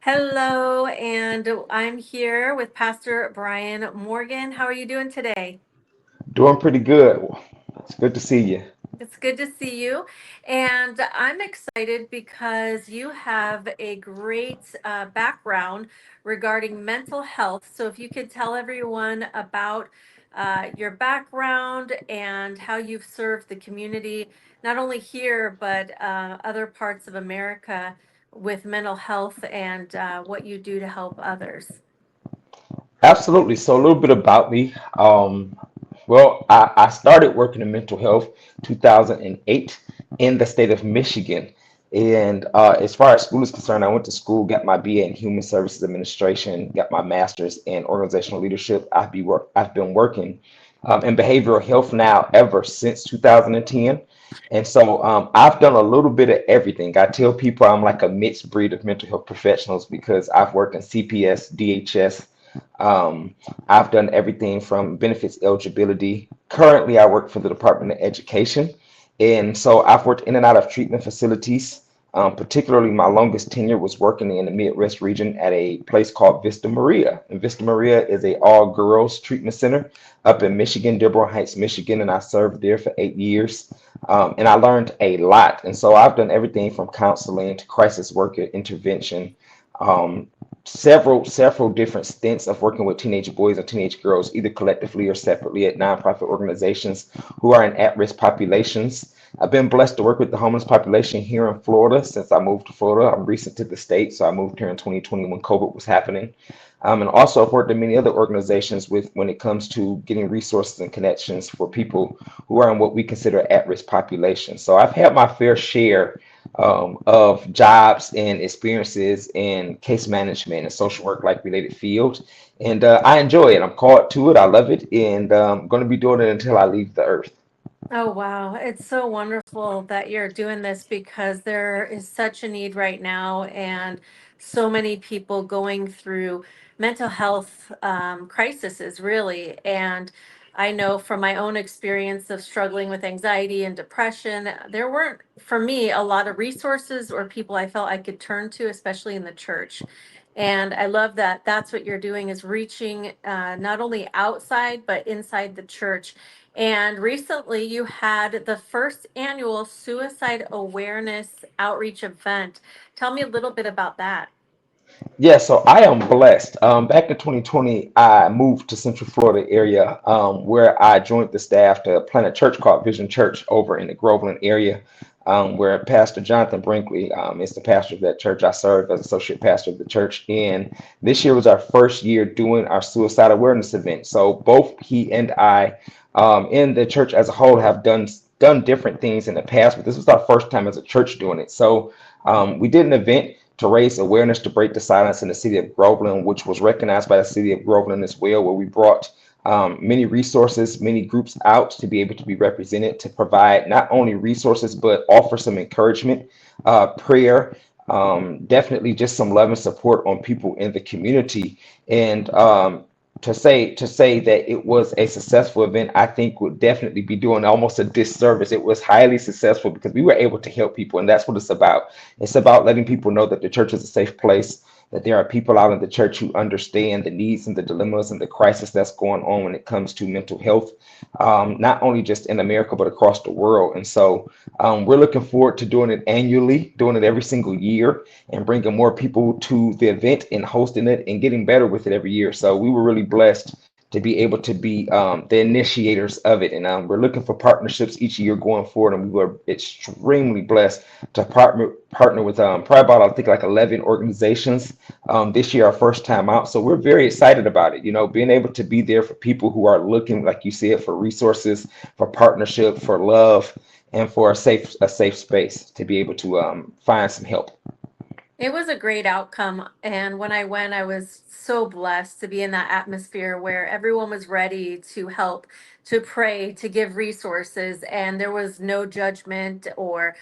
Hello, and I'm here with Pastor Brian Morgan. How are you doing today? Doing pretty good. It's good to see you. It's good to see you. And I'm excited because you have a great background regarding mental health. So, if you could tell everyone about your background and how you've served the community, not only here, but other parts of America with mental health and what you do to help others. Absolutely. So a little bit about me. I started working in mental health 2008 in the state of Michigan. And as far as school is concerned, I went to school, got my BA in Human Services Administration, got my master's in organizational leadership. I've been working in behavioral health now ever since 2010. And so I've done a little bit of everything. I tell people I'm like a mixed breed of mental health professionals because I've worked in CPS, DHS. Um, I've done everything from benefits eligibility. Currently, I work for the Department of Education. And so I've worked in and out of treatment facilities. Particularly, my longest tenure was working in the Midwest region at a place called Vista Maria. And Vista Maria is a all-girls treatment center up in Michigan, Dearborn Heights, Michigan, and I served there for 8 years. And I learned a lot. And so I've done everything from counseling to crisis work intervention, um, several different stints of working with teenage boys and teenage girls, either collectively or separately at nonprofit organizations who are in at-risk populations. I've been blessed to work with the homeless population here in Florida since I moved to Florida. I'm recent to the state, so I moved here in 2020 when COVID was happening. And also, I've worked in many other organizations with when it comes to getting resources and connections for people who are in what we consider at-risk populations. So I've had my fair share of jobs and experiences in case management and social work like related fields. And I enjoy it. I'm called to it. I love it. And I'm going to be doing it until I leave the earth. Oh, wow. It's so wonderful that you're doing this because there is such a need right now, and so many people going through mental health crises, really. And I know from my own experience of struggling with anxiety and depression, there weren't, for me, a lot of resources or people I felt I could turn to, especially in the church. And I love that that's what you're doing is reaching not only outside, but inside the church. And recently, you had the first annual suicide awareness outreach event. Tell me a little bit about that. Yeah, so I am blessed. Back in 2020, I moved to Central Florida area where I joined the staff to plant a church called Vision Church over in the Groveland area, where Pastor Jonathan Brinkley is the pastor of that church. I serve as associate pastor of the church, and this year was our first year doing our suicide awareness event. So both he and I, in the church as a whole, have done different things in the past, but this was our first time as a church doing it. So we did an event to raise awareness to break the silence in the city of Groveland, which was recognized by the city of Groveland as well, where we brought many resources, many groups out to be able to be represented, to provide not only resources, but offer some encouragement, prayer, definitely just some love and support on people in the community. And to say that it was a successful event, I think would definitely be doing almost a disservice. It was highly successful because we were able to help people, and that's what it's about. It's about letting people know that the church is a safe place, that there are people out in the church who understand the needs and the dilemmas and the crisis that's going on when it comes to mental health, not only just in America, but across the world. And so we're looking forward to doing it annually, doing it every single year, and bringing more people to the event and hosting it and getting better with it every year. So we were really blessed to be able to be the initiators of it. And we're looking for partnerships each year going forward. And we were extremely blessed to partner with probably about, I think, like 11 organizations this year, our first time out. So we're very excited about it. You know, being able to be there for people who are looking, like you said, for resources, for partnership, for love, and for a safe space to be able to find some help. It was a great outcome. And when I went, I was so blessed to be in that atmosphere where everyone was ready to help, to pray, to give resources. And there was no judgment or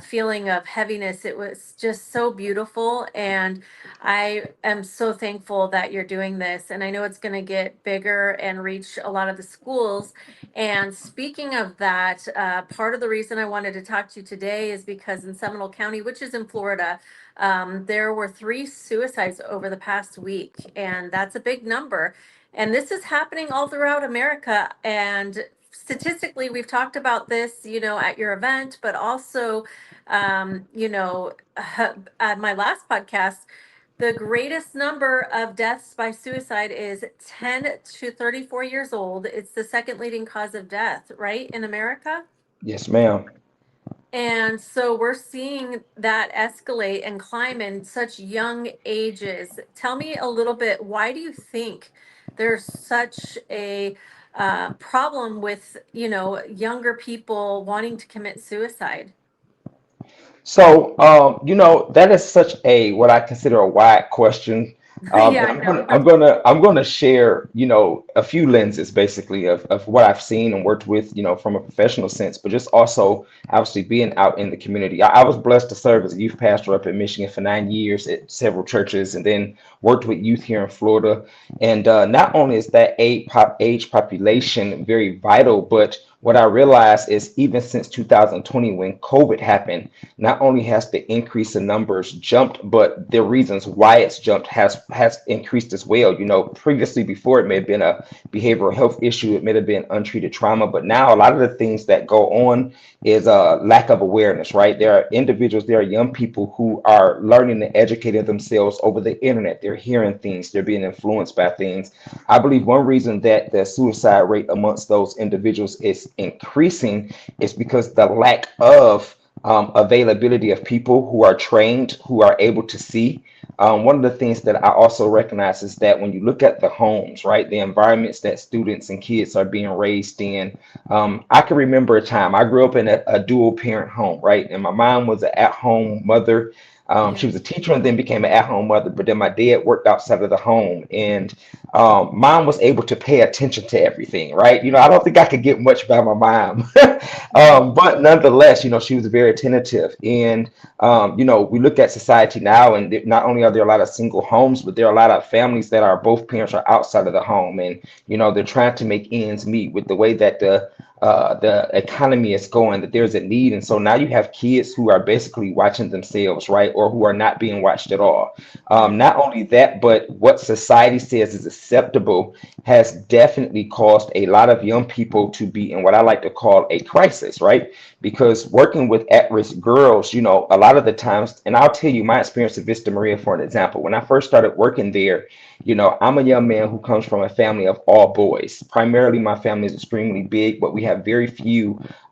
feeling of heaviness. It was just so beautiful. And I am so thankful that you're doing this. And I know it's going to get bigger and reach a lot of the schools. And speaking of that, part of the reason I wanted to talk to you today is because in Seminole County, which is in Florida, there were 3 suicides over the past week, and that's a big number. And this is happening all throughout America. And statistically, we've talked about this, at your event, but also, at my last podcast, the greatest number of deaths by suicide is 10 to 34 years old. It's the second leading cause of death, right, in America? Yes, ma'am. And so we're seeing that escalate and climb in such young ages. Tell me a little bit, why do you think there's such a problem with, younger people wanting to commit suicide? So, that is such a what I consider a wide question. Yeah, And I know. I'm gonna share, a few lenses basically of what I've seen and worked with, from a professional sense, but just also obviously being out in the community. I was blessed to serve as a youth pastor up in Michigan for 9 years at several churches, and then worked with youth here in Florida. And not only is that age population very vital, but what I realized is even since 2020, when COVID happened, not only has the increase in numbers jumped, but the reasons why it's jumped has increased as well. Previously before it may have been a behavioral health issue, it may have been untreated trauma, but now a lot of the things that go on is a lack of awareness, right? There are individuals, there are young people who are learning and educating themselves over the internet. They're hearing things, they're being influenced by things. I believe one reason that the suicide rate amongst those individuals is increasing is because the lack of availability of people who are trained, who are able to see. One of the things that I also recognize is that when you look at the homes, right, the environments that students and kids are being raised in, I can remember a time I grew up in a dual parent home, right, and my mom was an at-home mother. Yeah. She was a teacher and then became an at-home mother, but then my dad worked outside of the home, and mom was able to pay attention to everything, right? I don't think I could get much by my mom, but nonetheless, she was very attentive. And we look at society now, and not only are there a lot of single homes, but there are a lot of families that are both parents are outside of the home, and they're trying to make ends meet with the way that the economy is going, that there's a need. And so now you have kids who are basically watching themselves, right, or who are not being watched at all. Right. Not only that, but what society says is acceptable has definitely caused a lot of young people to be in what I like to call a crisis, right? Because working with at-risk girls, a lot of the times, and I'll tell you my experience at Vista Maria for an example. When I first started working there, I'm a young man who comes from a family of all boys. Primarily, my family is extremely big, but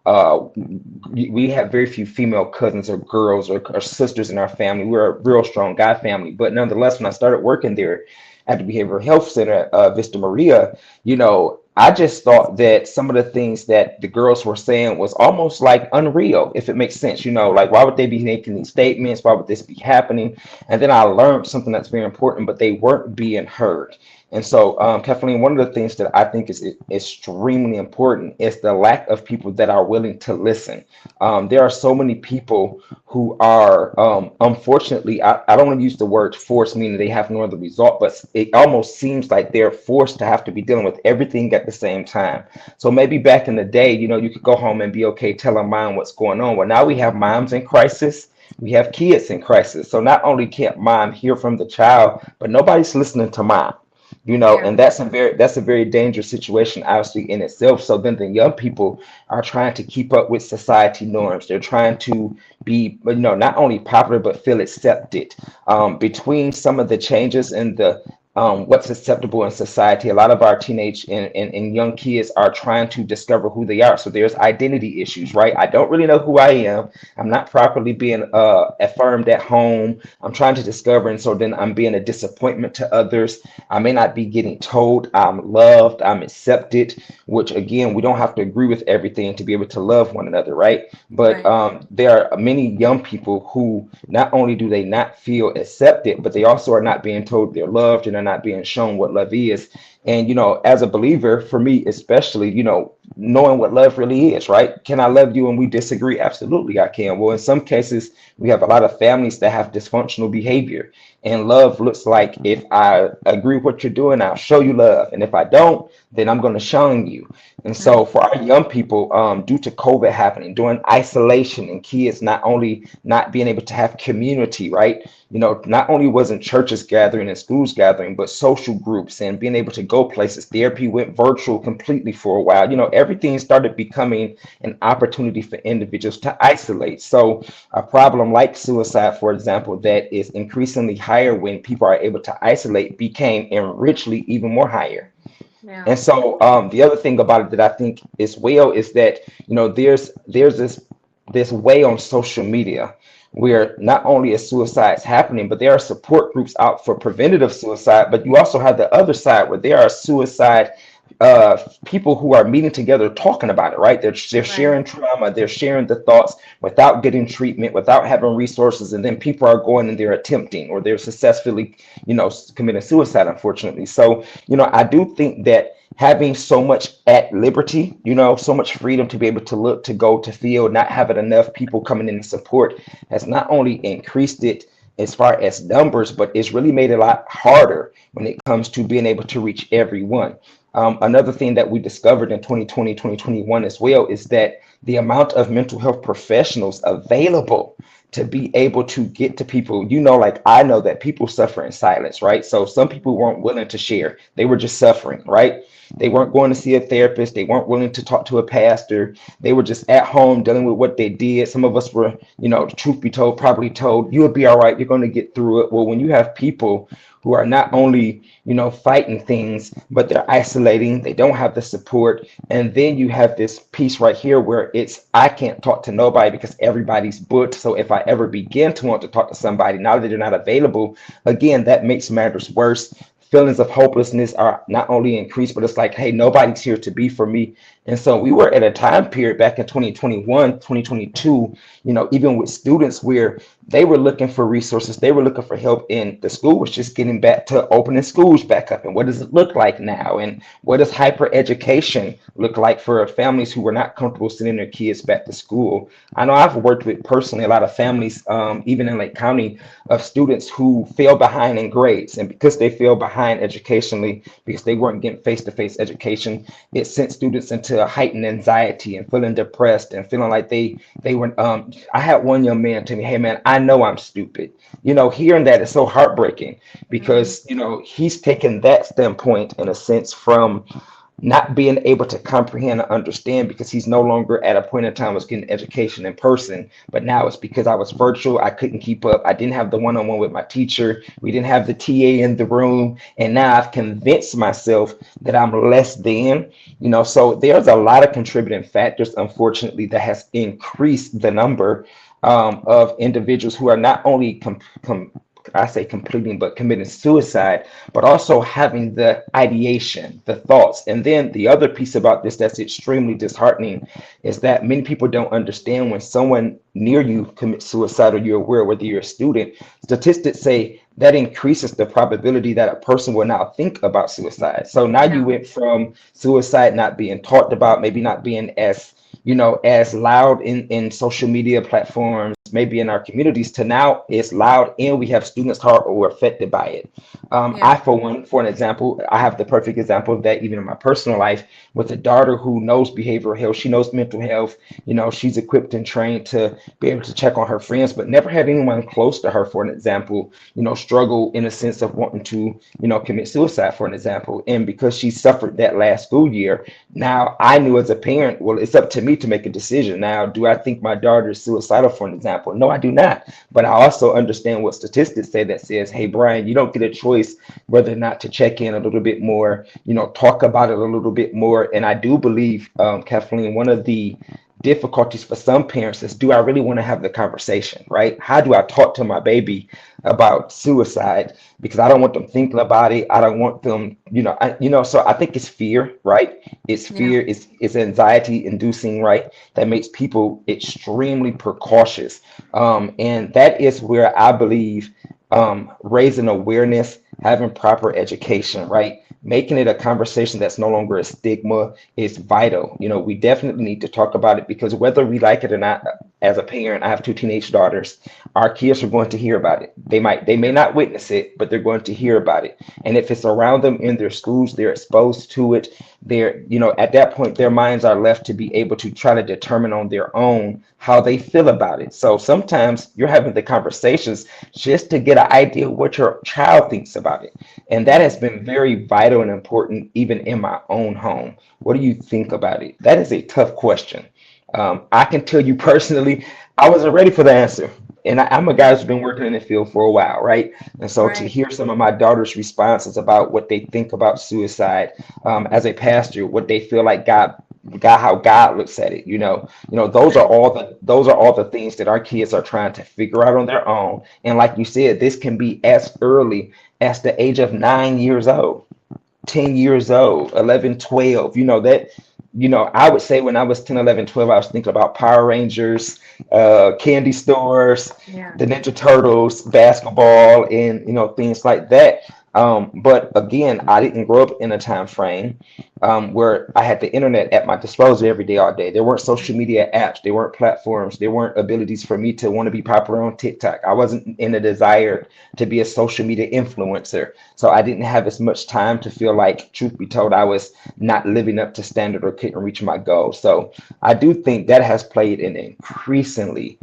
uh, we have very few female cousins or girls or sisters in our family. We're a real strong guy family. But nonetheless, when I started working there at the Behavioral Health Center, Vista Maria, I just thought that some of the things that the girls were saying was almost like unreal, if it makes sense. Like, why would they be making these statements? Why would this be happening? And then I learned something that's very important, but they weren't being heard. And so, Kathleen, one of the things that I think is extremely important is the lack of people that are willing to listen. There are so many people who are, unfortunately, I don't want to use the word forced, meaning they have no other result, but it almost seems like they're forced to have to be dealing with everything at the same time. So maybe back in the day, you could go home and be okay telling mom what's going on. Well, now we have moms in crisis. We have kids in crisis. So not only can't mom hear from the child, but nobody's listening to mom. Yeah. And that's a very dangerous situation, obviously, in itself. So then the young people are trying to keep up with society norms. They're trying to be, not only popular but feel accepted. Between some of the changes in the what's acceptable in society, a lot of our teenage and young kids are trying to discover who they are. So there's identity issues, right? I don't really know who I am. I'm not properly being affirmed at home. I'm trying to discover, and so then I'm being a disappointment to others. I may not be getting told I'm loved, I'm accepted, which again, we don't have to agree with everything to be able to love one another, right? But Right. there are many young people who not only do they not feel accepted, but they also are not being told they're loved and are not being shown what love is. And as a believer, for me especially, knowing what love really is, right? Can I love you when we disagree? Absolutely, I can. Well, in some cases, we have a lot of families that have dysfunctional behavior. And love looks like if I agree with what you're doing, I'll show you love. And if I don't, then I'm going to shun you. And Mm. so for our young people, due to COVID happening, during isolation and kids not only not being able to have community, right? You know, not only wasn't churches gathering and schools gathering, but social groups and being able to go places. Therapy went virtual completely for a while. You know, everything started becoming an opportunity for individuals to isolate. So a problem like suicide, for example, that is increasingly higher when people are able to isolate became enrichly even more higher. Yeah. And so the other thing about it that I think is well is that there's this way on social media where not only is suicides happening, but there are support groups out for preventative suicide. But you also have the other side where there are suicide people who are meeting together talking about it, right? They're Right. sharing trauma, they're sharing the thoughts without getting treatment, without having resources, and then people are going and they're attempting or they're successfully, committing suicide, unfortunately. So, I do think that having so much at liberty, so much freedom to be able to look, to go, to feel, not having enough people coming in to support has not only increased it as far as numbers, but it's really made it a lot harder when it comes to being able to reach everyone. Another thing that we discovered in 2020, 2021 as well is that the amount of mental health professionals available to be able to get to people, like I know that people suffer in silence, right? So some people weren't willing to share. They were just suffering, right? They weren't going to see a therapist. They weren't willing to talk to a pastor. They were just at home dealing with what they did. Some of us were, truth be told, probably told, you'll be all right. You're going to get through it. Well, when you have people who are not only, fighting things, but they're isolating, they don't have the support. And then you have this piece right here where it's, I can't talk to nobody because everybody's booked. So if I ever begin to want to talk to somebody, now that they're not available, again, that makes matters worse. Feelings of hopelessness are not only increased, but it's like, hey, nobody's here to be for me. And so we were at a time period back in 2021, 2022, even with students where they were looking for resources, they were looking for help, and the school was just getting back to opening schools back up. And what does it look like now? And what does hyper education look like for families who were not comfortable sending their kids back to school? I know I've worked with personally a lot of families, even in Lake County, of students who fell behind in grades. And because they fell behind educationally, because they weren't getting face-to-face education, it sent students into a heightened anxiety and feeling depressed and feeling like they were I had one young man tell me, hey man, I know I'm stupid. Hearing that is so heartbreaking Mm. because he's taken that standpoint in a sense from not being able to comprehend and understand because he's no longer at a point in time was getting education in person, but now it's because I was virtual. I couldn't keep up. I didn't have the one-on-one with my teacher. We didn't have the TA in the room, and now I've convinced myself that I'm less than. So there's a lot of contributing factors, unfortunately, that has increased the number of individuals who are not only I say completing, but committing suicide, but also having the ideation, the thoughts. And then the other piece about this that's extremely disheartening is that many people don't understand when someone near you commits suicide or you're aware, whether you're a student, statistics say that increases the probability that a person will now think about suicide. So now you Yeah. went from suicide not being talked about, maybe not being as loud in social media platforms, maybe in our communities, to now it's loud and we have students who are affected by it. Yeah. I, for one, for an example, I have the perfect example of that even in my personal life with a daughter who knows behavioral health. She knows mental health. She's equipped and trained to be able to check on her friends, but never had anyone close to her, for an example, struggle in a sense of wanting to, commit suicide, for an example. And because she suffered that last school year, now I knew as a parent, well, it's up to me to make a decision. Now, do I think my daughter is suicidal, for an example? No, I do not. But I also understand what statistics say that says, hey, Brian, you don't get a choice whether or not to check in a little bit more, talk about it a little bit more. And I do believe, Kathleen, one of the difficulties for some parents is, do I really want to have the conversation, right? How do I talk to my baby about suicide? Because I don't want them thinking about it. I don't want them, so I think it's fear, right? It's Yeah. fear, it's anxiety inducing, right? That makes people extremely precautious. And that is where I believe raising awareness, having proper education, right? making it a conversation that's no longer a stigma is vital. We definitely need to talk about it because whether we like it or not, as a parent, I have two teenage daughters. Our kids are going to hear about it. They may not witness it, but they're going to hear about it. And if it's around them in their schools, they're exposed to it. At that point, their minds are left to be able to try to determine on their own how they feel about it. So sometimes you're having the conversations just to get an idea of what your child thinks about it. And that has been very vital and important, even in my own home. What do you think about it? That is a tough question. I can tell you personally, I wasn't ready for the answer. And I'm a guy who's been working in the field for a while, right? And so to Right. hear some of my daughter's responses about what they think about suicide, as a pastor, what they feel like how God looks at it, Right. those are all the things that our kids are trying to figure out on their own. And like you said, this can be as early as the age of 9 years old. 10 years old, 11, 12. I would say when I was 10, 11, 12, I was thinking about Power Rangers, candy stores, Yeah. the Ninja Turtles, basketball, and, things like that. But again, I didn't grow up in a time frame where I had the internet at my disposal every day, all day. There weren't social media apps, there weren't platforms, there weren't abilities for me to want to be popular on TikTok. I wasn't in a desire to be a social media influencer. So I didn't have as much time to feel like, truth be told, I was not living up to standard or couldn't reach my goal. So I do think that has played an increasingly,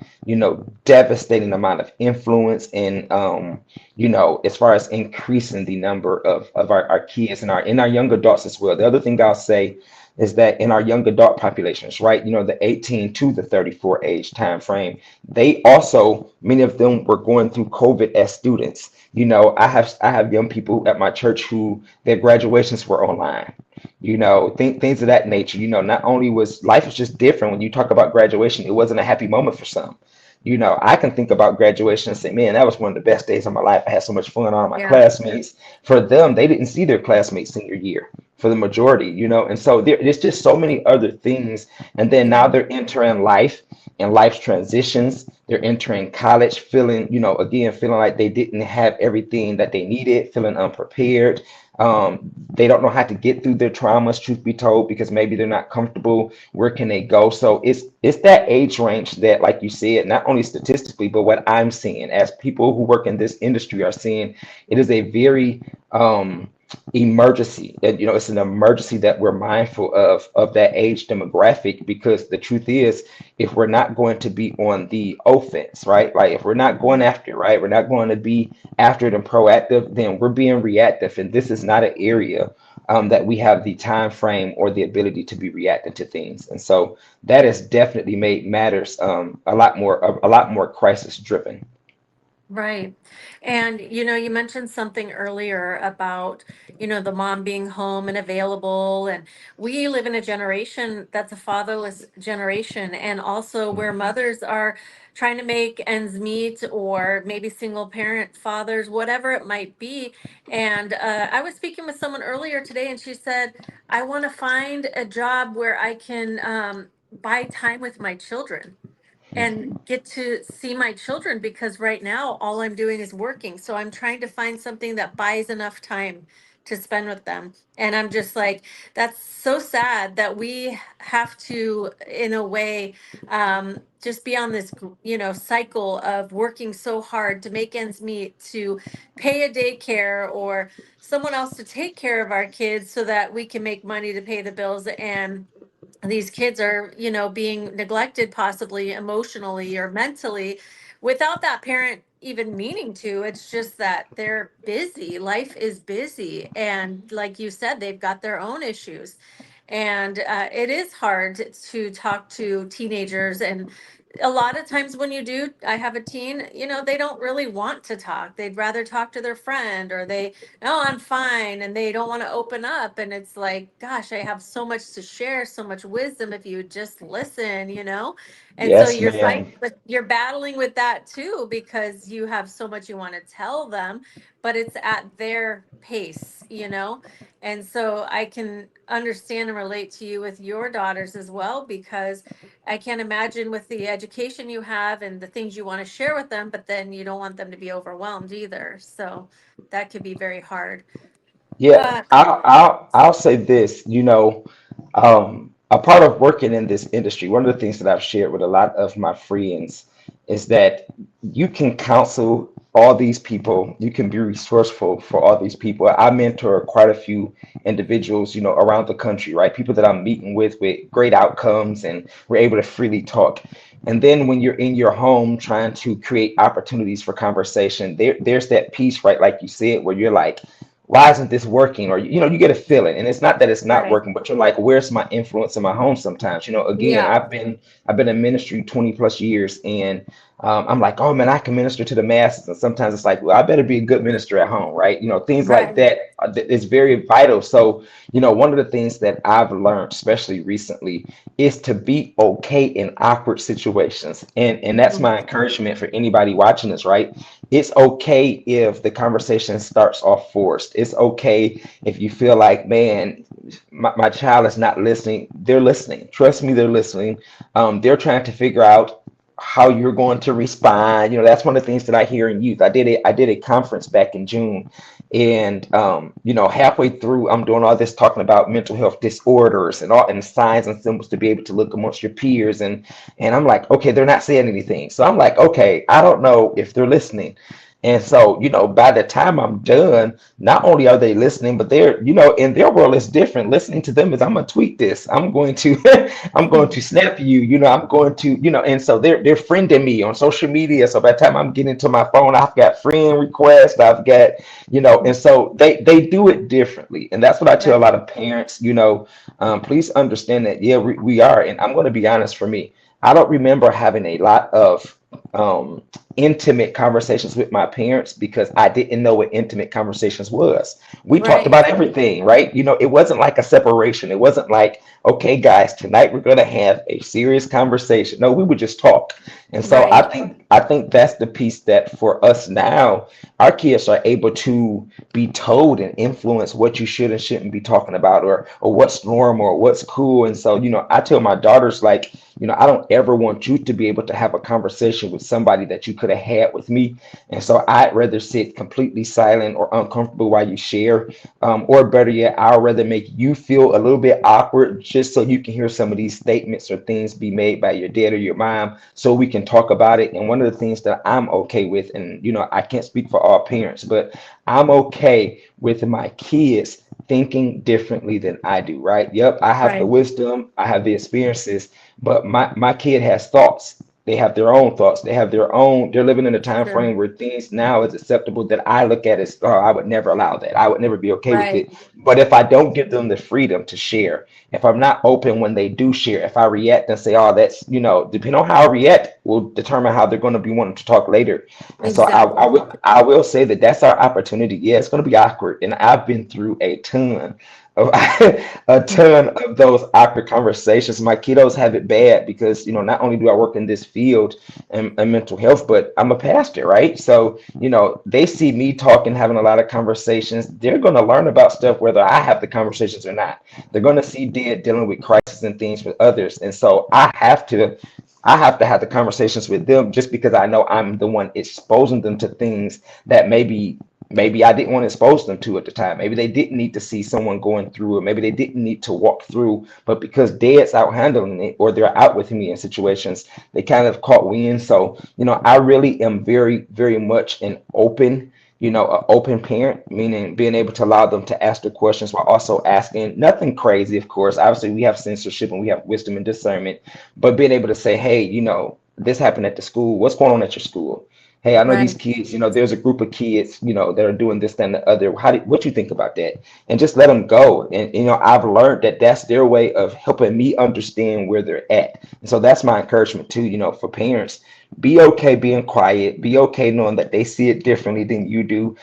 devastating amount of influence in, as far as increasing the number of our kids and our young adults as well. The other thing I'll say is that in our young adult populations, right, the 18 to the 34 age time frame, they also, many of them were going through COVID as students. I have young people at my church who their graduations were online. Things of that nature. Not only was life was just different when you talk about graduation, it wasn't a happy moment for some. I can think about graduation and say, man, that was one of the best days of my life. I had so much fun on my Yeah. classmates. For them, they didn't see their classmates senior year for the majority, and so there's just so many other things. And then now Yeah. they're entering life and life's transitions. They're entering college feeling, again, feeling like they didn't have everything that they needed, feeling unprepared. They don't know how to get through their traumas, truth be told, because maybe they're not comfortable. Where can they go? So it's that age range that, like you said, not only statistically, but what I'm seeing as people who work in this industry are seeing, it is a very emergency. It's an emergency that we're mindful of that age demographic, because the truth is, if we're not going to be on the offense, right? Like if we're not going Mhm. after it, right? We're not going to be after it and proactive, then we're being reactive. And this is not an area that we have the time frame or the ability to be reactive to things. And so that has definitely made matters a lot more crisis driven. Right. And you mentioned something earlier about, the mom being home and available. And we live in a generation that's a fatherless generation, and also where mothers are trying to make ends meet, or maybe single parent fathers, whatever it might be. And I was speaking with someone earlier today, and she said, I want to find a job where I can buy time with my children and Mhm. get to see my children, because right now all I'm doing is working. So I'm trying to find something that buys enough time to spend with them. And I'm just like, that's so sad that we have to, in a way, just be on this, cycle of working so hard to make ends meet, to pay a daycare or someone else to take care of our kids so that we can make money to pay the bills. And these kids are, being neglected, possibly emotionally or mentally, without that parent even meaning to. It's just that they're busy. Life is busy. And like you said, they've got their own issues. And it is hard to talk to teenagers. And a lot of times when you do, I have a teen, they don't really want to talk. They'd rather talk to their friend, or they, no, I'm fine. And they don't want to open up. And it's like, gosh, I have so much to share, so much wisdom if you would just listen. And so Yes, you're ma'am. fighting, but you're battling with that too, because you have so much you want to tell them, but it's at their pace. And so I can understand and relate to you with your daughters as well, because I can't imagine with the education you have and the things you want to share with them, but then you don't want them to be overwhelmed either. So that could be very hard. Yeah, Uh, I'll say this, a part of working in this industry, one of the things that I've shared with a lot of my friends is that you can counsel all these people, you can be resourceful for all these people. I mentor quite a few individuals, around the country, right? People that I'm meeting with great outcomes, and we're able to freely talk. And then when you're in your home trying to create opportunities for conversation, there's that piece, right? Like you said, where you're like, why isn't this working? Or, you get a feeling, and it's not that it's not right. working, but you're like, where's my influence in my home sometimes? Again, Yeah. I've been in ministry 20 plus years, and I'm like, oh man, I can minister to the masses. And sometimes it's like, well, I better be a good minister at home, right? Things like Right. that is very vital. So, one of the things that I've learned, especially recently, is to be okay in awkward situations. And that's Mhm. my encouragement for anybody watching this, right? It's okay if the conversation starts off forced. It's okay if you feel like, man, my child is not listening. They're listening. Trust me, they're listening. They're trying to figure out how you're going to respond. That's one of the things that I hear in youth. I did a conference back in June, and halfway through, I'm doing all this talking about mental health disorders and signs and symbols to be able to look amongst your peers, and I'm like, okay, they're not saying anything. So I'm like, okay, I don't know if they're listening. And so, by the time I'm done, not only are they listening, but they're, in their world it's different. Listening to them is, I'm gonna tweet this. I'm going to I'm going to snap you, I'm going to, and so they're friending me on social media. So by the time I'm getting to my phone, I've got friend requests, I've got, and so they do it differently. And that's what I tell a Right. lot of parents, please understand that, yeah, we are. And I'm going to be honest, for me, I don't remember having a lot of intimate conversations with my parents because I didn't know what intimate conversations was. We talked Right. about everything, right? It wasn't like a separation. It wasn't like, okay, guys, tonight we're going to have a serious conversation. No, we would just talk. And so I Right. think I think that's the piece that for us now, our kids are able to be told and influence what you should and shouldn't be talking about, or what's normal or what's cool. And so, I tell my daughters, like, I don't ever want you to be able to have a conversation with somebody that you could have had with me. And so I'd rather sit completely silent or uncomfortable while you share. Or better yet, I'd rather make you feel a little bit awkward just so you can hear some of these statements or things be made by your dad or your mom so we can talk about it. And one of the things that I'm okay with, and I can't speak for all parents, but I'm okay with my kids thinking differently than I do, right? Yep, I have the Right. wisdom, I have the experiences, but my kid has thoughts. They have their own thoughts. They have their own. They're living in a time Sure. frame where things now is acceptable that I look at as, oh, I would never allow that. I would never be okay with Right. it. But if I don't give them the freedom to share, if I'm not open when they do share, if I react and say, oh, that's, depending on how I react will determine how they're going to be wanting to talk later. And so I Exactly. will I will say that that's our opportunity. Yeah, it's going to be awkward, and I've been through a ton of a ton of those awkward conversations. My kiddos have it bad because not only do I work in this field and mental health, but I'm a pastor, right? So they see me talking, having a lot of conversations. They're going to learn about stuff whether I have the conversations or not. They're going to see dad dealing with crisis and things with others, and so I have to have the conversations with them just because I know I'm the one exposing them to things that maybe I didn't want to expose them to at the time. Maybe they didn't need to see someone going through it. Maybe they didn't need to walk through, but because dad's out handling it or they're out with me in situations, they kind of caught wind. So, I really am very, very much an open parent, meaning being able to allow them to ask the questions while also asking nothing crazy, of course. Obviously, we have censorship and we have wisdom and discernment, but being able to say, hey, this happened at the school. What's going on at your school? Hey, I know these Right. kids, there's a group of kids, that are doing this, that, and the other. What you think about that? And just let them go. And, I've learned that that's their way of helping me understand where they're at. And so that's my encouragement too, for parents. Be okay being quiet. Be okay knowing that they see it differently than you do.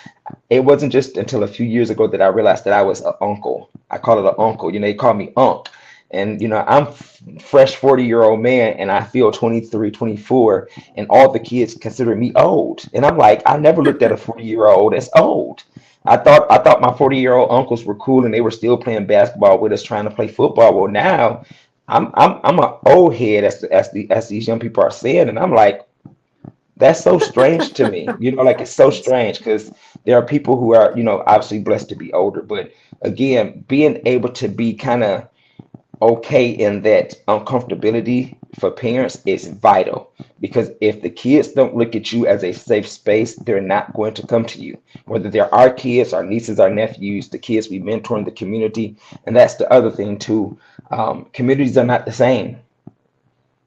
It wasn't just until a few years ago that I realized that I was an uncle. I call it an uncle. They call me Unc. And, I'm fresh 40-year-old man and I feel 23, 24, and all the kids consider me old. And I'm like, I never looked at a 40-year-old as old. I thought my 40-year-old uncles were cool and they were still playing basketball with us trying to play football. Well, now I'm an old head as these young people are saying, and I'm like, That's so strange to me. Like it's so strange because there are people who are, obviously blessed to be older, but again, being able to be kind of okay in that uncomfortability for parents is vital because if the kids don't look at you as a safe space, they're not going to come to you. Whether they're our kids, our nieces, our nephews, the kids we mentor in the community, and that's the other thing too. Communities are not the same.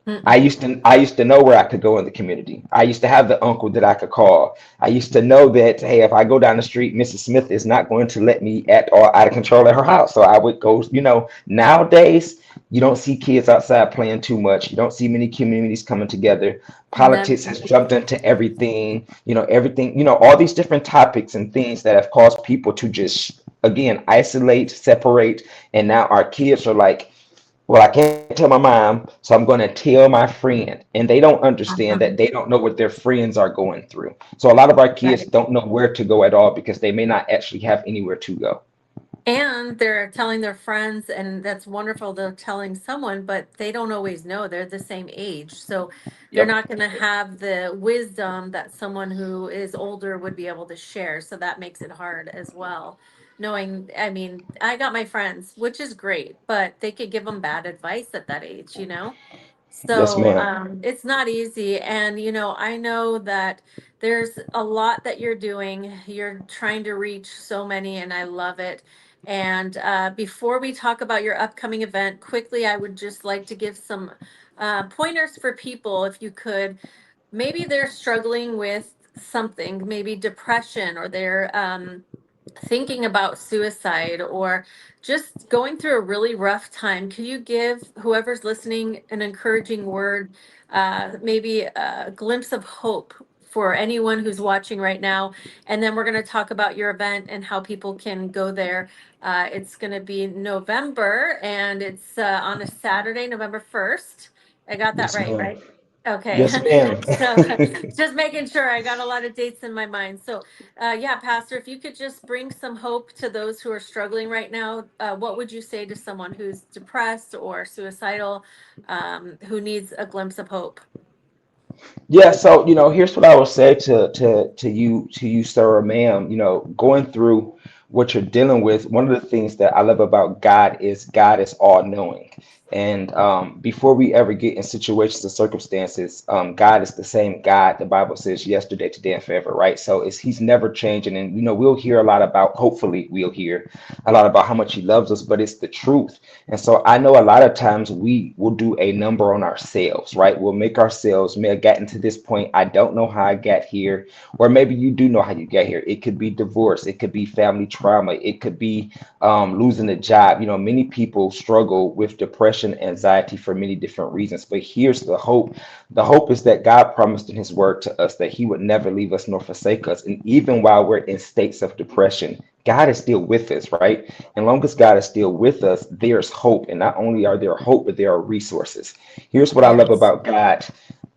I Mm-mm. used to I used to know where I could go in the community. I used to have the uncle that I could call. I used to know that hey, if I go down the street, Mrs. Smith is not going to let me act all out of control at her house. So I would go. Nowadays you don't see kids outside playing too much. You don't see many communities coming together. Never. Politics has jumped into everything. Everything. All these different topics and things that have caused people to just again isolate, separate, and now our kids are like, well, I can't tell my mom, so I'm going to tell my friend. And they don't understand that Uh-huh. they don't know what their friends are going through. So a lot of our kids Right. don't know where to go at all because they may not actually have anywhere to go. And they're telling their friends, and that's wonderful. They're telling someone, but they don't always know. They're the same age. So they're Yep. not going to have the wisdom that someone who is older would be able to share. So that makes it hard as well. Knowing, I mean, I got my friends, which is great, but they could give them bad advice at that age, you know? Yes, So ma'am. it's not easy. And, I know that there's a lot that you're doing. You're trying to reach so many, and I love it. And before we talk about your upcoming event, quickly, I would just like to give some pointers for people, if you could. Maybe they're struggling with something, maybe depression, or they're thinking about suicide, or just going through a really rough time. Can you give whoever's listening an encouraging word, maybe a glimpse of hope for anyone who's watching right now? And then we're going to talk about your event and how people can go there. It's going to be November, and it's on a Saturday, November 1st. I got that Yes, right, ma'am. right? Okay. Yes, ma'am. So just making sure I got a lot of dates in my mind. So yeah, Pastor, if you could just bring some hope to those who are struggling right now, what would you say to someone who's depressed or suicidal, who needs a glimpse of hope? Yeah, so here's what I would say to you, sir or ma'am. Going through what you're dealing with, one of the things that I love about God is all knowing. And before we ever get in situations or circumstances, God is the same God. The Bible says yesterday, today, and forever, right? So He's never changing. And we'll hear a lot about. Hopefully, we'll hear a lot about how much He loves us, but it's the truth. And so I know a lot of times we will do a number on ourselves, right? We'll make ourselves, may have gotten to this point. I don't know how I got here. Or maybe you do know how you got here. It could be divorce. It could be family trauma. It could be losing a job. Many people struggle with depression, anxiety for many different reasons. But here's the hope. The hope is that God promised in His word to us that He would never leave us nor forsake us. And even while we're in states of depression, God is still with us, right? And long as God is still with us, there's hope. And not only are there hope, but there are resources. Here's what I love Yes. about God.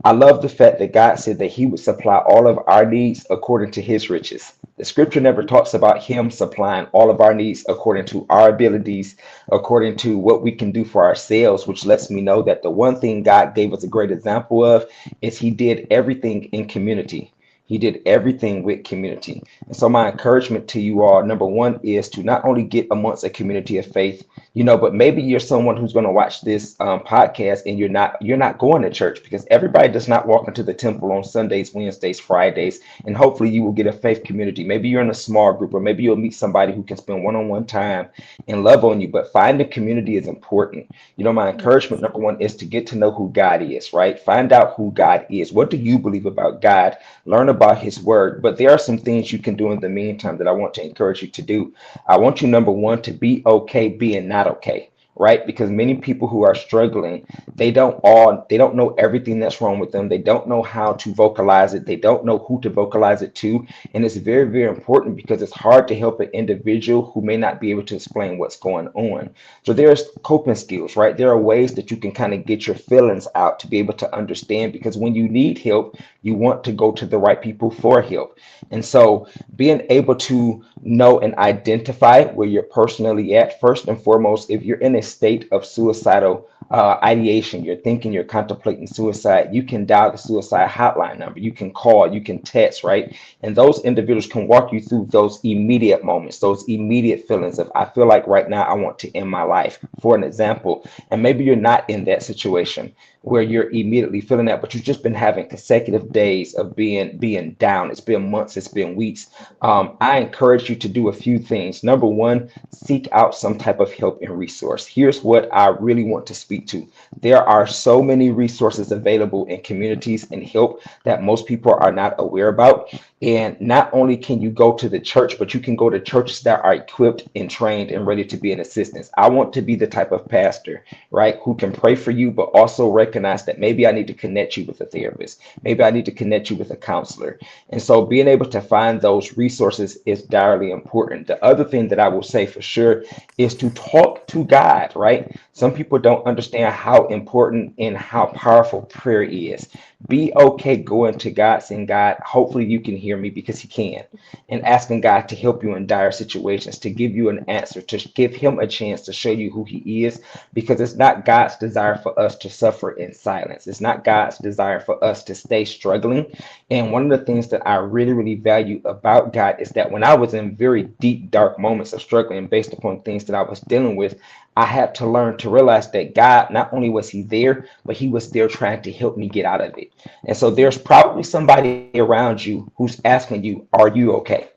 I love the fact that God said that He would supply all of our needs according to His riches. The scripture never talks about Him supplying all of our needs according to our abilities, according to what we can do for ourselves, which lets me know that the one thing God gave us a great example of is He did everything in community. He did everything with community. And so my encouragement to you all, number one, is to not only get amongst a community of faith, but maybe you're someone who's going to watch this podcast and you're not going to church because everybody does not walk into the temple on Sundays, Wednesdays, Fridays, and hopefully you will get a faith community. Maybe you're in a small group, or maybe you'll meet somebody who can spend one-on-one time and love on you. But finding community is important. My encouragement, number one, is to get to know who God is, right? Find out who God is. What do you believe about God? Learn about His word. But there are some things you can do in the meantime that I want to encourage you to do. I want you, number one, to be okay being not okay, right? Because many people who are struggling, they don't know everything that's wrong with them. They don't know how to vocalize it. They don't know who to vocalize it to. And it's very, very important because it's hard to help an individual who may not be able to explain what's going on. So there's coping skills, right? There are ways that you can kind of get your feelings out to be able to understand, because when you need help, you want to go to the right people for help. And so being able to know and identify where you're personally at, first and foremost, if you're in a state of suicidal ideation, you're thinking, you're contemplating suicide, you can dial the suicide hotline number. You can call, you can text, right? And those individuals can walk you through those immediate moments, those immediate feelings of, I feel like right now I want to end my life, for an example. And maybe you're not in that situation where you're immediately feeling that, but you've just been having consecutive days of being down. It's been months, it's been weeks. I encourage you to do a few things. Number one, seek out some type of help and resource. Here's what I really want to speak to. There are so many resources available in communities and help that most people are not aware about. And not only can you go to the church, but you can go to churches that are equipped and trained and ready to be an assistance. I want to be the type of pastor, right, who can pray for you, but also recognize that maybe I need to connect you with a therapist. Maybe I need to connect you with a counselor. And so being able to find those resources is direly important. The other thing that I will say for sure is to talk to God, right? Some people don't understand how important and how powerful prayer is. Be okay going to God, saying, God, hopefully you can hear me, because He can, and asking God to help you in dire situations, to give you an answer, to give Him a chance to show you who He is, because it's not God's desire for us to suffer in silence. It's not God's desire for us to stay struggling. And one of the things that I really, really value about God is that when I was in very deep, dark moments of struggling based upon things that I was dealing with, I had to learn to realize that God, not only was He there, but He was there trying to help me get out of it. And so there's probably somebody around you who's asking you, are you okay?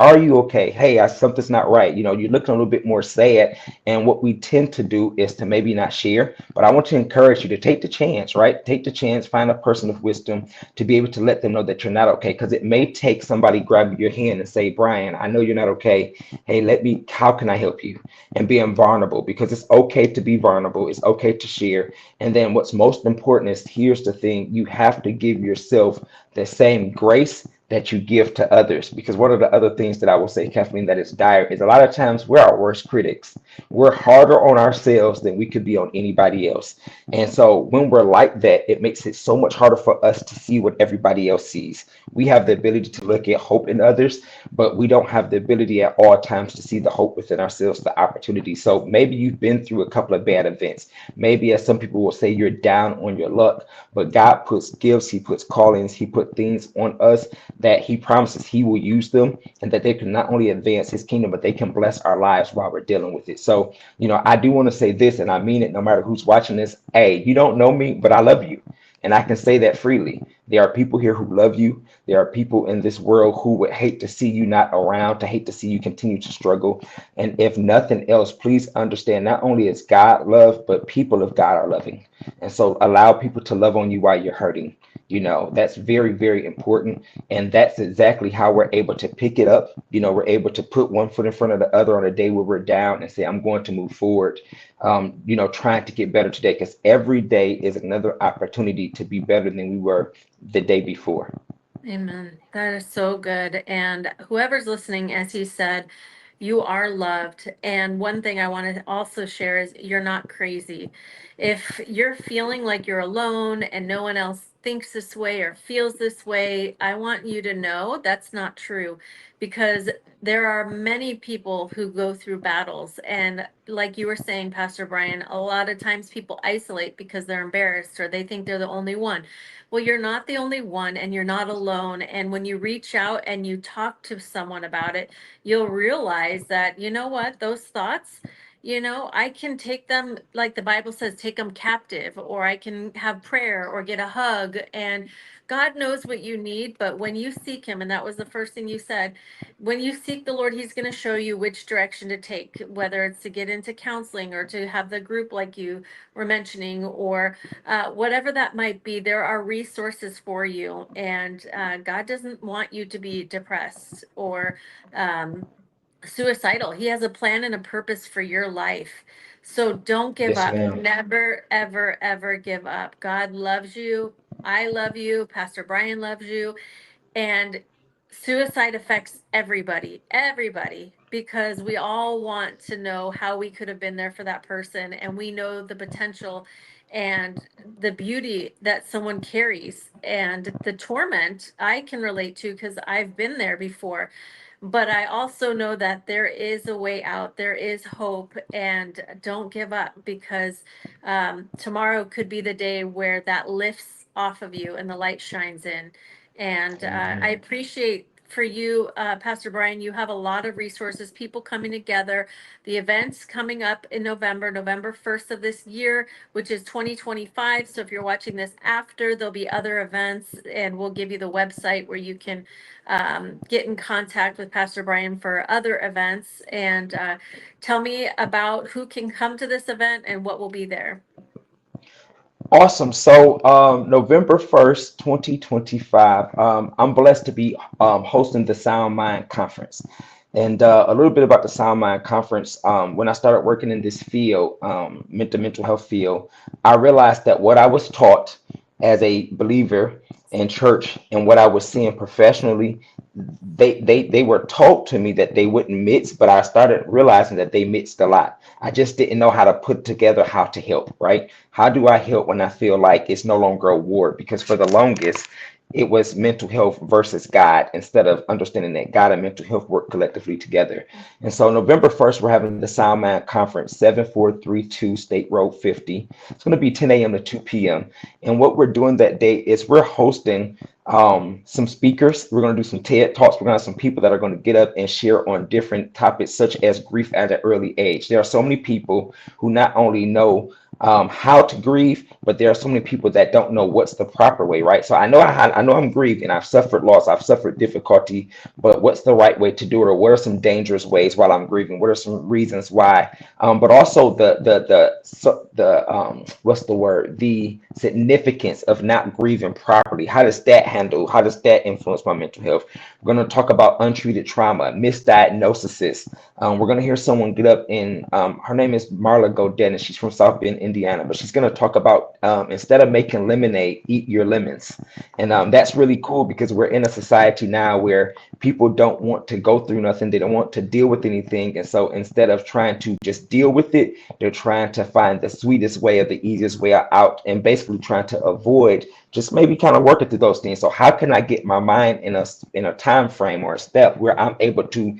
Are you okay? Hey, something's not right. You're looking a little bit more sad. And what we tend to do is to maybe not share. But I want to encourage you to take the chance, right? Take the chance, find a person of wisdom to be able to let them know that you're not okay. Because it may take somebody grabbing your hand and say, Brian, I know you're not okay. Hey, how can I help you? And being vulnerable, because it's okay to be vulnerable. It's okay to share. And then what's most important is, here's the thing, you have to give yourself the same grace that you give to others. Because one of the other things that I will say, Kathleen, that is dire is, a lot of times we're our worst critics. We're harder on ourselves than we could be on anybody else. And so when we're like that, it makes it so much harder for us to see what everybody else sees. We have the ability to look at hope in others, but we don't have the ability at all times to see the hope within ourselves, the opportunity. So maybe you've been through a couple of bad events. Maybe, as some people will say, you're down on your luck, but God puts gifts, He puts callings, He put things on us that He promises He will use them, and that they can not only advance His kingdom, but they can bless our lives while we're dealing with it. So, I do want to say this, and I mean it no matter who's watching this. Hey, you don't know me, but I love you. And I can say that freely. There are people here who love you. There are people in this world who would hate to see you not around, to hate to see you continue to struggle. And if nothing else, please understand, not only is God love, but people of God are loving. And so allow people to love on you while you're hurting. That's very, very important. And that's exactly how we're able to pick it up. We're able to put one foot in front of the other on a day where we're down and say, I'm going to move forward, trying to get better today, because every day is another opportunity to be better than we were the day before. Amen. That is so good. And whoever's listening, as he said, you are loved. And one thing I want to also share is, you're not crazy. If you're feeling like you're alone and no one else thinks this way or feels this way, I want you to know that's not true, because there are many people who go through battles. And like you were saying, Pastor Brian, a lot of times people isolate because they're embarrassed or they think they're the only one. Well, you're not the only one, and you're not alone. And when you reach out and you talk to someone about it, you'll realize that, you know what, those thoughts, I can take them, like the Bible says, take them captive, or I can have prayer or get a hug. And God knows what you need. But when you seek Him, and that was the first thing you said, when you seek the Lord, He's going to show you which direction to take, whether it's to get into counseling or to have the group like you were mentioning, or whatever that might be. There are resources for you. And God doesn't want you to be depressed or um, suicidal. He has a plan and a purpose for your life. So don't give Yes, up. ma'am. Never, ever, ever give up. God loves you. I love you. Pastor Brian loves you. And suicide affects everybody, because we all want to know how we could have been there for that person, and we know the potential and the beauty that someone carries and the torment I can relate to because I've been there before. But I also know that there is a way out, there is hope, and don't give up because tomorrow could be the day where that lifts off of you and the light shines in. And I Amen. appreciate for you, Pastor Brian, you have a lot of resources, people coming together, the events coming up in November, November 1st of this year, which is 2025. So if you're watching this after, there'll be other events, and we'll give you the website where you can get in contact with Pastor Brian for other events. And tell me about who can come to this event and what will be there. Awesome. So, November 1st, 2025, I'm blessed to be hosting the Sound Mind Conference. And a little bit about the Sound Mind Conference. When I started working in this field, mental health field, I realized that what I was taught as a believer in church and what I was seeing professionally, they were taught to me that they wouldn't mix, but I started realizing that they mixed a lot. I just didn't know how to put together how to help, right? How do I help when I feel like it's no longer a war? Because for the longest, it was mental health versus God instead of understanding that God and mental health work collectively together. And so November 1st, we're having the Sound Mind Conference, 7432 State Road 50. It's going to be 10 a.m. to 2 p.m. And what we're doing that day is we're hosting some speakers. We're going to do some TED Talks. We're going to have some people that are going to get up and share on different topics, such as grief at an early age. There are so many people who not only know how to grieve, but there are so many people that don't know what's the proper way, right? So I know I'm grieving. I've suffered loss. I've suffered difficulty, but what's the right way to do it? Or what are some dangerous ways while I'm grieving? What are some reasons why? But also the what's the word? The significance of not grieving properly. How does that handle? How does that influence my mental health? We're going to talk about untreated trauma, misdiagnosis. We're going to hear someone get up and her name is Marla Godet, and she's from South Bend, Indiana. But she's going to talk about instead of making lemonade, eat your lemons. And that's really cool because we're in a society now where people don't want to go through nothing. They don't want to deal with anything. And so instead of trying to just deal with it, they're trying to find the sweetest way or the easiest way out and basically trying to avoid just maybe kind of working through those things. So how can I get my mind in a time frame or a step where I'm able to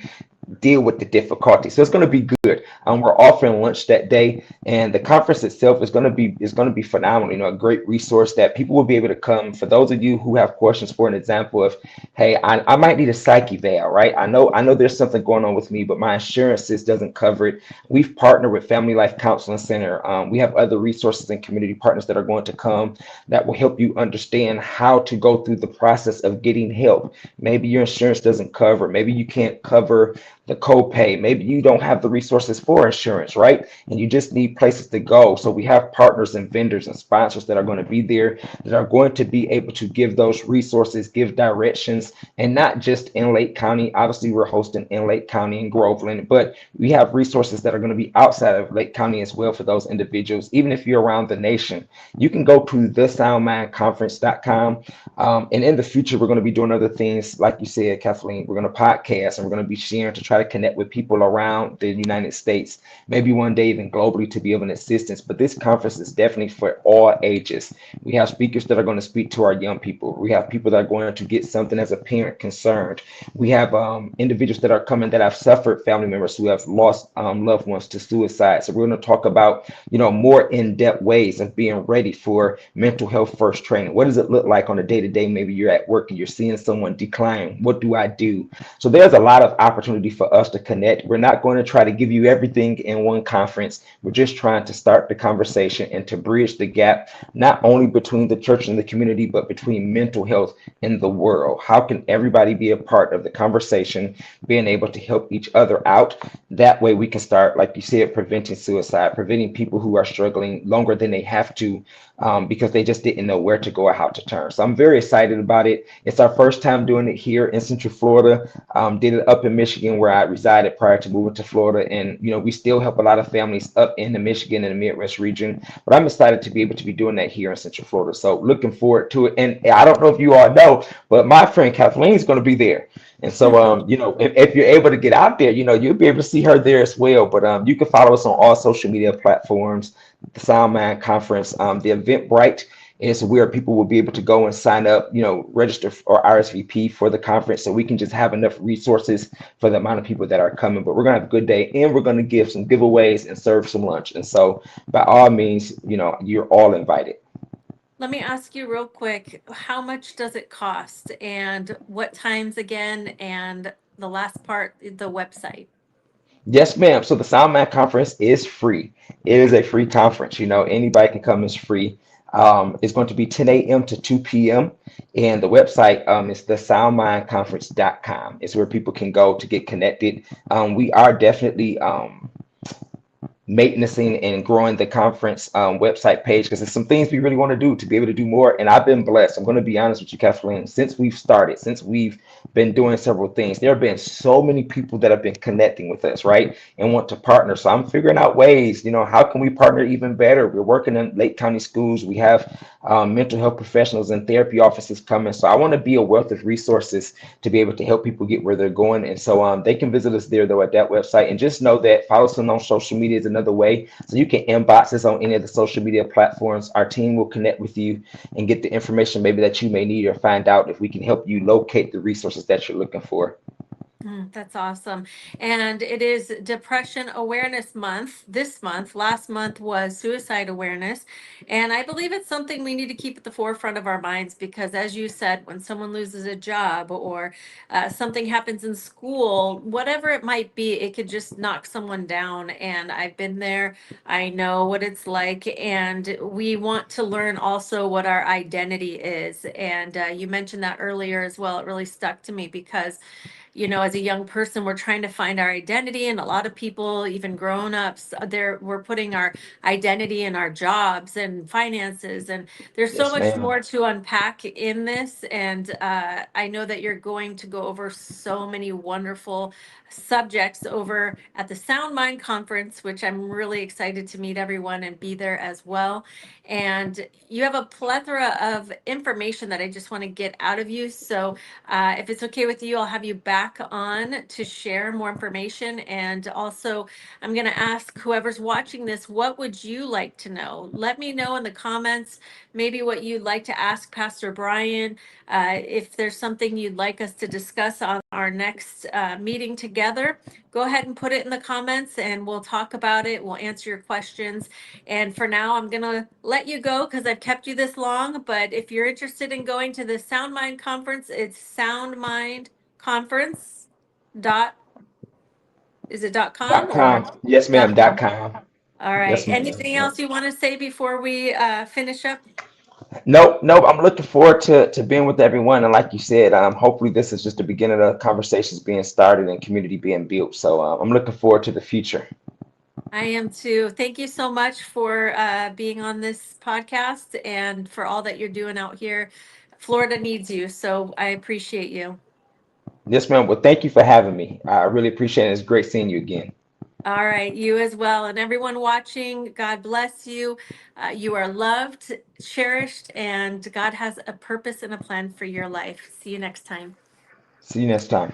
deal with the difficulty? So it's going to be good. We're offering lunch that day, and the conference itself is going to be phenomenal. You know, a great resource that people will be able to come. For those of you who have questions, for an example of, hey, I might need a psyche veil, right? I know there's something going on with me, but my insurances doesn't cover it. We've partnered with Family Life Counseling Center. We have other resources and community partners that are going to come that will help you understand how to go through the process of getting help. Maybe your insurance doesn't cover. Maybe you can't cover the copay. Maybe you don't have the resources for insurance, right? And you just need places to go. So we have partners and vendors and sponsors that are going to be there that are going to be able to give those resources, give directions, and not just in Lake County. Obviously, we're hosting in Lake County and Groveland, but we have resources that are going to be outside of Lake County as well for those individuals. Even if you're around the nation, you can go to thesoundmindconference.com. And in the future, we're going to be doing other things. Like you said, Kathleen, we're going to podcast and we're going to be sharing to try to connect with people around the United States, maybe one day even globally, to be of an assistance. But this conference is definitely for all ages. We have speakers that are going to speak to our young people. We have people that are going to get something as a parent concerned. We have individuals that are coming that have suffered, family members who have lost loved ones to suicide. So we're going to talk about, more in-depth ways of being ready for mental health first training. What does it look like on a day-to-day? Maybe you're at work and you're seeing someone decline. What do I do? So there's a lot of opportunity for us to connect. We're not going to try to give you everything in one conference. We're just trying to start the conversation and to bridge the gap, not only between the church and the community, but between mental health and the world. How can everybody be a part of the conversation, being able to help each other out? That way we can start, like you said, preventing suicide, preventing people who are struggling longer than they have to because they just didn't know where to go or how to turn. So I'm very excited about it. It's our first time doing it here in Central Florida. Did it up in Michigan where I resided prior to moving to Florida. And, we still help a lot of families up in the Michigan and the Midwest region. But I'm excited to be able to be doing that here in Central Florida. So looking forward to it. And I don't know if you all know, but my friend Kathleen is going to be there. And so, if you're able to get out there, you'll be able to see her there as well. But you can follow us on all social media platforms, the Sound Mind Conference. The Eventbrite is where people will be able to go and sign up, register or RSVP for the conference, so we can just have enough resources for the amount of people that are coming. But we're gonna have a good day, and we're gonna give some giveaways and serve some lunch. And so, by all means, you're all invited. Let me ask you real quick, how much does it cost and what times again? And the last part, the website. Yes, ma'am. So the SoundMath conference is free. It is a free conference. Anybody can come. It's free. It's going to be 10 a.m. to 2 p.m. And the website is the soundmindconference.com. It's where people can go to get connected. We are definitely maintaining and growing the conference website page, because there's some things we really want to do to be able to do more. And I've been blessed. I'm going to be honest with you, Kathleen. Since we've been doing several things, there have been so many people that have been connecting with us, right, and want to partner. So I'm figuring out ways, how can we partner even better? We're working in Lake County schools. We have mental health professionals and therapy offices coming. So I want to be a wealth of resources to be able to help people get where they're going. And so they can visit us there, though, at that website. And just know that follow us on social media is another way. So you can inbox us on any of the social media platforms. Our team will connect with you and get the information maybe that you may need, or find out if we can help you locate the resources that you're looking for. That's awesome. And it is Depression Awareness Month this month. Last month was suicide awareness. And I believe it's something we need to keep at the forefront of our minds because, as you said, when someone loses a job or something happens in school, whatever it might be, it could just knock someone down. And I've been there. I know what it's like. And we want to learn also what our identity is. And you mentioned that earlier as well. It really stuck to me because as a young person, we're trying to find our identity, and a lot of people, even grown-ups, we're putting our identity in our jobs and finances, and there's so Yes, much ma'am. more to unpack in this. And I know that you're going to go over so many wonderful subjects over at the Sound Mind Conference, which I'm really excited to meet everyone and be there as well. And you have a plethora of information that I just want to get out of you. So if it's okay with you, I'll have you back on to share more information. And also, I'm going to ask whoever's watching this, what would you like to know? Let me know in the comments, maybe what you'd like to ask Pastor Brian. If there's something you'd like us to discuss on our next meeting together, go ahead and put it in the comments and we'll talk about it. We'll answer your questions. And for now, I'm going to let you go because I've kept you this long. But if you're interested in going to the Sound Mind Conference, it's soundmindconference dot, is it .com or .com. Yes, ma'am. .com? .com. All right. Yes, ma'am. Anything else you want to say before we finish up? Nope, nope. I'm looking forward to being with everyone. And like you said, hopefully this is just the beginning of conversations being started and community being built. So I'm looking forward to the future. I am too. Thank you so much for being on this podcast and for all that you're doing out here. Florida needs you, so I appreciate you. Yes, ma'am. Well, thank you for having me. I really appreciate it. It's great seeing you again. All right, you as well. And everyone watching, God bless you. You are loved, cherished, and God has a purpose and a plan for your life. See you next time. See you next time.